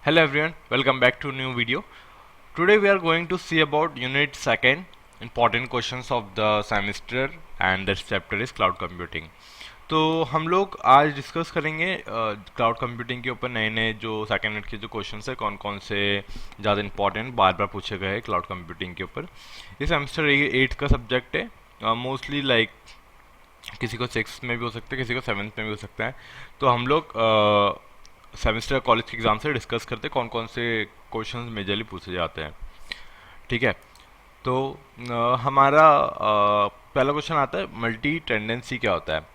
Hello everyone, welcome back to new video. Today we are going to see about unit second important questions of the semester and the chapter is cloud computing. तो हम लोग आज discuss करेंगे cloud computing के ऊपर नए नए जो सेकेंड यूनिट के जो क्वेश्चंस है कौन कौन से ज़्यादा इंपॉर्टेंट बार बार पूछे गए हैं क्लाउड कंप्यूटिंग के ऊपर. ये सेमेस्टर 8 का सब्जेक्ट है. मोस्टली लाइक किसी को 6 में भी हो सकता है, किसी को 7th में भी हो सकता है. तो हम लोग सेमेस्टर कॉलेज के एग्जाम से डिस्कस करते हैं कौन कौन से क्वेश्चंस मेजरली पूछे जाते हैं. ठीक है. तो हमारा पहला क्वेश्चन आता है मल्टी टेंडेंसी क्या होता है.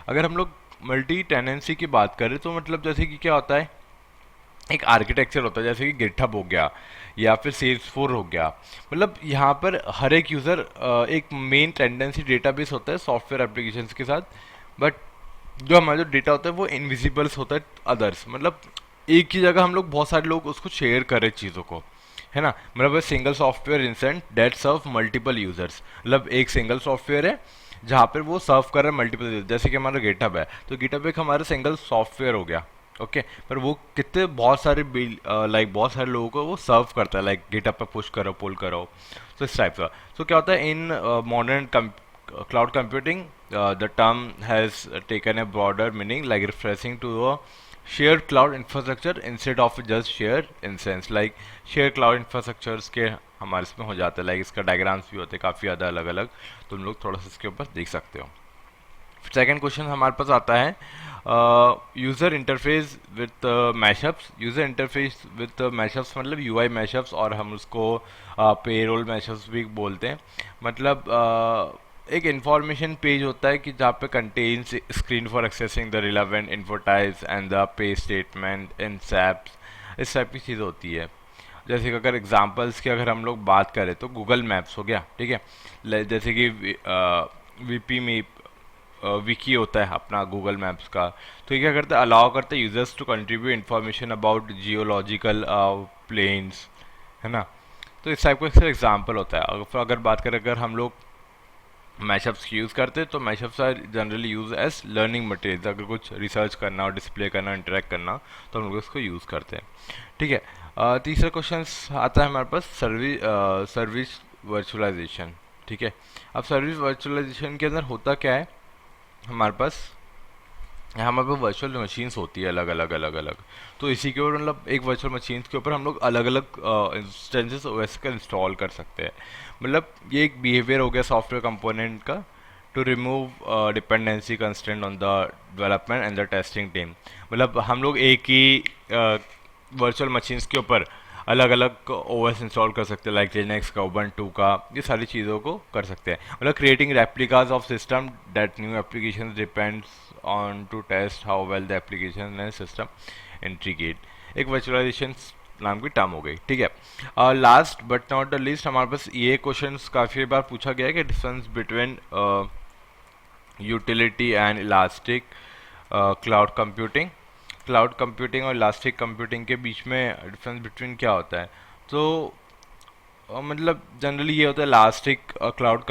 अगर हम लोग मल्टी टेंडेंसी की बात करें तो मतलब जैसे कि क्या होता है, एक आर्किटेक्चर होता है जैसे कि गिटहब हो गया या फिर सेल्सफोर्स हो गया. मतलब यहाँ पर हर एक यूज़र एक मेन टेंडेंसी डेटाबेस होता है सॉफ्टवेयर एप्लीकेशंस के साथ. बट जो हमारा जो डेटा होता है वो इनविजिबल्स होता है अदर्स. मतलब एक ही जगह हम लोग बहुत सारे लोग उसको शेयर करें चीज़ों को, है ना. मतलब सिंगल सॉफ्टवेयर इंस्टेंट डेट सर्व मल्टीपल यूजर्स. मतलब एक सिंगल सॉफ्टवेयर है जहाँ पर वो सर्व कर रहा है मल्टीपल. जैसे कि हमारा गिटहब है तो गिटहब एक हमारा सिंगल सॉफ्टवेयर हो गया. ओके पर वो कितने बहुत सारे लाइक बहुत सारे लोगों को वो सर्व करता है, लाइक गिटहब पे पुश करो पुल करो. तो इस टाइप का. तो क्या होता है in modern cloud computing, the term has taken a broader meaning, like referring to a shared cloud infrastructure instead of just shared instance. Like shared cloud infrastructures के हमारे इसमें हो जाता है, लाइक इसका डायग्राम्स भी होते हैं काफ़ी ज़्यादा अलग अलग. तुम लोग थोड़ा सा इसके ऊपर देख सकते हो. सेकेंड क्वेश्चन हमारे पास आता है user interface with mashups. User interface with mashups मतलब यूआई मैशअप्स, और हम उसको पेरोल मैशअप्स भी बोलते हैं. मतलब एक इंफॉर्मेशन पेज होता है कि जहाँ पे contents screen for accessing the relevant info types and the pay statement in SAPs. इस टाइप की चीज़ होती है. जैसे कि अगर एग्जांपल्स की अगर हम लोग बात करें तो गूगल मैप्स हो गया. ठीक है. जैसे कि वीपी में विकी होता है अपना गूगल मैप्स का. तो ये क्या करता है, अलाउ करता है users to contribute information about geological planes, है ना. तो इस टाइप का एक एग्जाम्पल होता है. अगर बात करें अगर हम लोग मैशअप्स की यूज़ करते हैं तो mashups are generally use as learning material. अगर कुछ रिसर्च करना और डिस्प्ले करना इंटरेक्ट करना तो हम लोग इसको यूज़ करते हैं. ठीक है. तीसरा क्वेश्चन आता है हमारे पास सर्विस वर्चुअलाइजेशन. ठीक है. अब सर्विस वर्चुअलाइजेशन के अंदर होता क्या है, हमारे पास हमारे पास वर्चुअल मशीन्स होती है अलग अलग अलग अलग. तो इसी के ऊपर मतलब एक वर्चुअल मशीन्स के ऊपर हम लोग अलग अलग इंस्टेंसेस ओएस का इंस्टॉल कर सकते हैं. मतलब ये एक बिहेवियर हो गया सॉफ्टवेयर कंपोनेंट का to remove dependency constraint on the development and the testing team. मतलब हम लोग एक ही वर्चुअल मशीन्स के ऊपर अलग अलग ओएस इंस्टॉल कर सकते हैं, लाइक लिनक्स का, उबंटू का, ये सारी चीज़ों को कर सकते हैं. मतलब creating replicas of system that new application depends on to test how well the application and system integrate. एक वर्चुअलाइजेशन नाम की टर्म हो गई. ठीक है. Last but not the least हमारे पास ये क्वेश्चन काफ़ी बार पूछा गया है कि difference between utility and elastic cloud computing. Cloud computing और इलास्टिक कंप्यूटिंग के बीच में डिफरेंस बिटवीन क्या होता है. तो मतलब जनरली ये होता है elastic cloud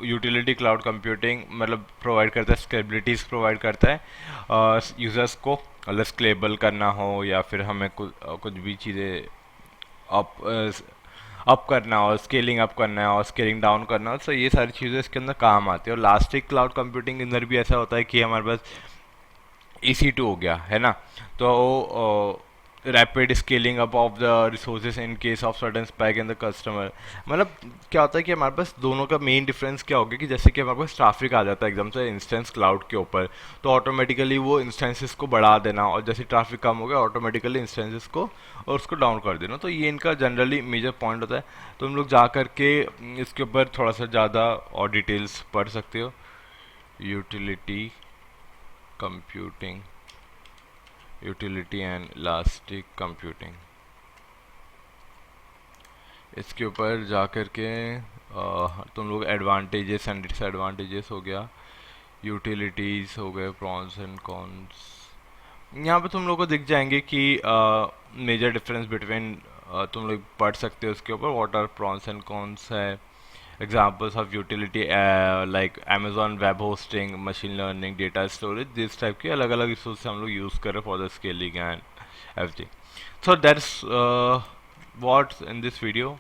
utility cloud computing मतलब प्रोवाइड करता है स्केलेबिलिटीज़ प्रोवाइड करता है यूज़र्स को. मतलब स्केलेबल करना हो या फिर हमें कुछ भी चीज़ें अप अप करना हो, स्केलिंग अप करना हो और स्केलिंग डाउन करना हो, तो ये सारी चीज़ें इसके अंदर काम आती है. और इलास्टिक क्लाउड कंप्यूटिंग के अंदर भी ऐसा होता है कि हमारे पास EC2 हो गया, है ना. तो rapid scaling up of the resources in case of sudden spike in the customer. मतलब क्या होता है कि हमारे पास दोनों का मेन डिफरेंस क्या होगा कि जैसे कि हमारे पास ट्रैफिक आ जाता है एकदम से इंस्टेंस क्लाउड के ऊपर, तो ऑटोमेटिकली वो इंस्टेंसेस को बढ़ा देना, और जैसे ट्रैफिक कम हो गया ऑटोमेटिकली इंस्टेंसेस को और उसको डाउन कर देना. तो ये इनका जनरली मेजर पॉइंट होता है. तो हम लोग जा करके इसके ऊपर थोड़ा सा ज़्यादा और डिटेल्स पढ़ सकते हो. Utility computing, utility and elastic computing, इसके ऊपर जा कर के तुम लोग एडवांटेजेस एंड डिसएडवांटेजेस हो गया, यूटिलिटीज़ हो गए, प्रॉन्स एंड कॉन्स. यहाँ पे तुम लोग को दिख जाएंगे कि मेजर डिफरेंस बिटवीन तुम लोग पढ़ सकते हो उसके ऊपर what are pros and cons है. Examples of utility like Amazon web hosting, machine learning, data storage, this type के अलग अलग रिसोर्स हम लोग यूज़ कर रहे हैं for the scaling and everything. So that's what's in this video.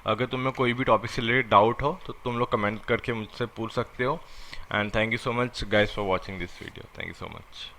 अगर तुम्हें कोई भी टॉपिक से रिलेटेड डाउट हो तो तुम लोग कमेंट करके मुझसे पूछ सकते हो। And thank you so much guys for watching this video. Thank you so much.